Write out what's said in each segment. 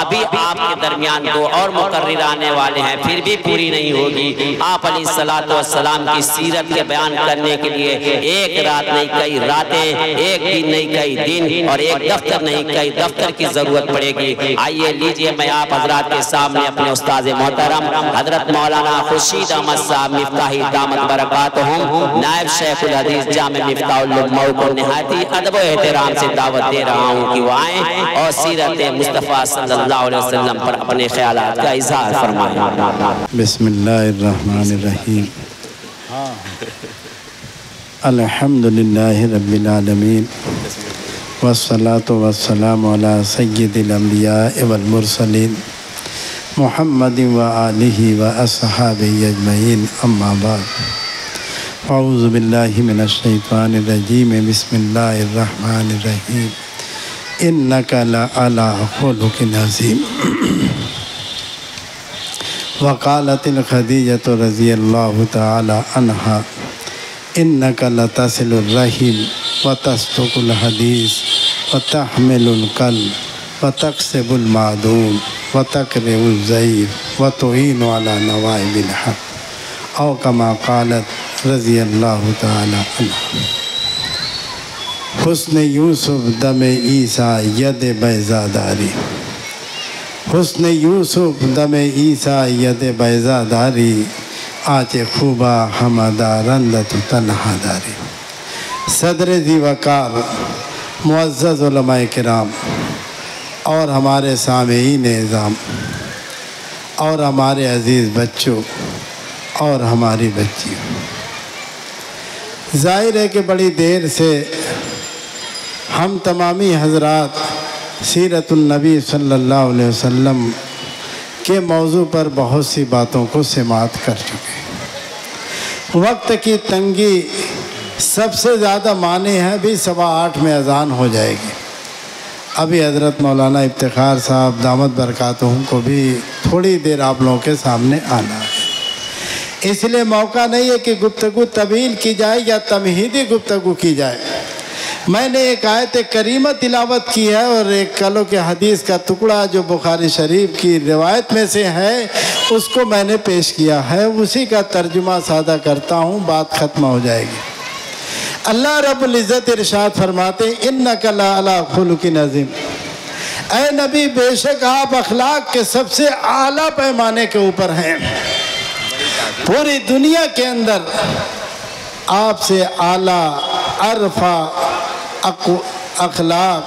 ابھی آپ کے درمیان 2 اور مقرر آنے والے ہیں، پھر بھی پوری نہیں ہوگی۔ آپ علیہ السلام کی سیرت کے بیان کرنے کے لیے ایک رات نہیں کئی راتیں، ایک دن نہیں کئی دن، اور ایک دفتر نہیں کئی دفتر کی ضرورت پڑے گی۔ آئیے لیجئے میں آپ حضرات کے سامنے اپنے استاذ محترم حضرت مولانا خورشید احمد صاحب مفتاحی دامت برکاتہم، نائب شیخ الحدیث جامع مفتاح العلماء کو نہایتی ادب و احترام سے دعوت دے رہا ہوں کہ وہ آئیں اور سیرت مصطفیٰ صلی اللہ علیہ وسلم پر اپنے خیالات کا اظہار فرمائیں۔ بسم اللہ الرحمن الرحیم، الحمدللہ رب العالمین، والصلاة والسلام علی سید الانبیاء والمرسلین محمد وآلہ واصحابہ اجمعین، اما بعد، اعوذ باللہ من الشیطان الرجیم، بسم اللہ الرحمن الرحیم، انک لعلی خلق عظیم۔ وقالت الخدیجۃ رضی اللہ تعالی عنہا انک لتصل الرحم وتصدق الحدیث وتحمل الکلب وتکسب المعدوم وتقرئ الضیف وتعین علی نوائب الحق، او کما قالت رضی اللہ تعالی عنہ۔ حسن یوسف دم عیسیٰ ید بیضا داری، حسن یوسف دم عیسیٰ ید بیضا داری، آچ خوبا حمدہ رندت تنہا داری۔ صدر ذی وقار معزز علماء کرام اور ہمارے سامعین اعظام اور ہمارے عزیز بچوں اور ہماری بچیوں، ظاہر ہے کہ بڑی دیر سے ہم تمامی حضرات سیرت النبی صلی اللہ علیہ وسلم کے موضوع پر بہت سی باتوں کو سماعت کر چکے ہیں۔ وقت کی تنگی سب سے زیادہ معنی ہے، بھی 8:15 میں اذان ہو جائے گی۔ ابھی حضرت مولانا افتخار صاحب دامت برکاتہم کو بھی تھوڑی دیر آپ لوگوں کے سامنے آنا ہے، اس لیے موقع نہیں ہے کہ گفتگو طویل کی جائے یا تمہیدی گفتگو کی جائے۔ میں نے ایک آیت کریمہ تلاوت کی ہے اور ایک کلو کے حدیث کا ٹکڑا جو بخاری شریف کی روایت میں سے ہے اس کو میں نے پیش کیا ہے، اسی کا ترجمہ سادہ کرتا ہوں، بات ختم ہو جائے گی۔ اللہ رب العزت ارشاد فرماتے انک لعلی خلق عظیم، اے نبی بے شک آپ اخلاق کے سب سے اعلیٰ پیمانے کے اوپر ہیں۔ پوری دنیا کے اندر آپ سے اعلیٰ عرفہ اخلاق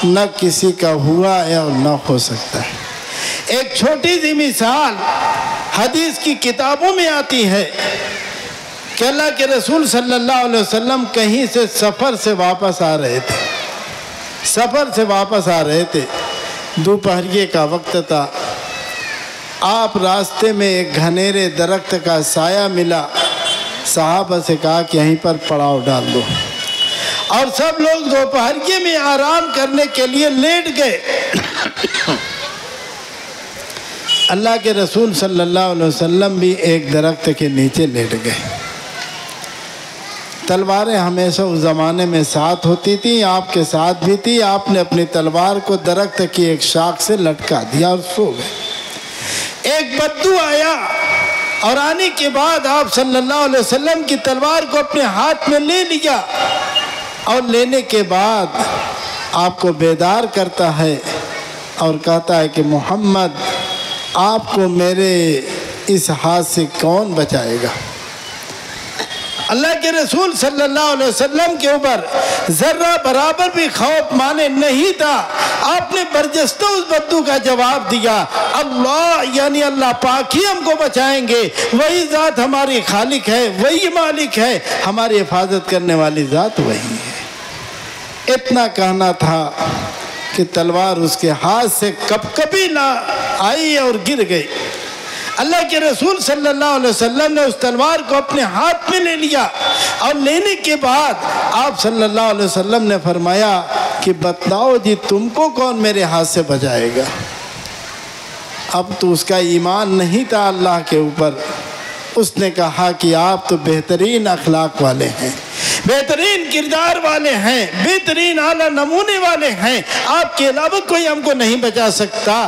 نہ کسی کا ہوا ہے اور نہ ہو سکتا ہے۔ ایک چھوٹی سی مثال حدیث کی کتابوں میں آتی ہے کہ اللہ کے رسول صلی اللہ علیہ وسلم کہیں سے سفر سے واپس آ رہے تھے، دوپہریے کا وقت تھا۔ آپ راستے میں ایک گھنیرے درخت کا سایہ ملا، صحابہ سے کہا کہ یہیں پر پڑاؤ ڈال دو، اور سب لوگ دوپہریے میں آرام کرنے کے لیے لیٹ گئے۔ اللہ کے رسول صلی اللہ علیہ وسلم بھی ایک درخت کے نیچے لیٹ گئے۔ تلواریں ہمیشہ اس زمانے میں ساتھ ہوتی تھیں، آپ کے ساتھ بھی تھی۔ آپ نے اپنی تلوار کو درخت کی ایک شاخ سے لٹکا دیا اور سو گئے۔ ایک بدو آیا اور آنے کے بعد آپ صلی اللہ علیہ وسلم کی تلوار کو اپنے ہاتھ میں لے لیا، اور لینے کے بعد آپ کو بیدار کرتا ہے اور کہتا ہے کہ محمد آپ کو میرے اس ہاتھ سے کون بچائے گا؟ اللہ کے رسول صلی اللہ علیہ وسلم کے اوپر ذرہ برابر بھی خوف مانے نہیں تھا۔ آپ نے برجستہ اس بدو کا جواب دیا، اللہ یعنی اللہ پاک ہی ہم کو بچائیں گے، وہی ذات ہماری خالق ہے، وہی مالک ہے، ہماری حفاظت کرنے والی ذات وہی ہے۔ اتنا کہنا تھا کہ تلوار اس کے ہاتھ سے کبھی نہ آئی اور گر گئی۔ اللہ کے رسول صلی اللہ علیہ وسلم نے اس تلوار کو اپنے ہاتھ میں لے لیا، اور لینے کے بعد آپ صلی اللہ علیہ وسلم نے فرمایا کہ بتلاؤ جی تم کو کون میرے ہاتھ سے بچائے گا؟ اب تو اس کا ایمان نہیں تھا اللہ کے اوپر۔ اس نے کہا کہ آپ تو بہترین اخلاق والے ہیں، بہترین کردار والے ہیں، بہترین اعلیٰ نمونے والے ہیں، آپ کے علاوہ کوئی ہم کو نہیں بچا سکتا۔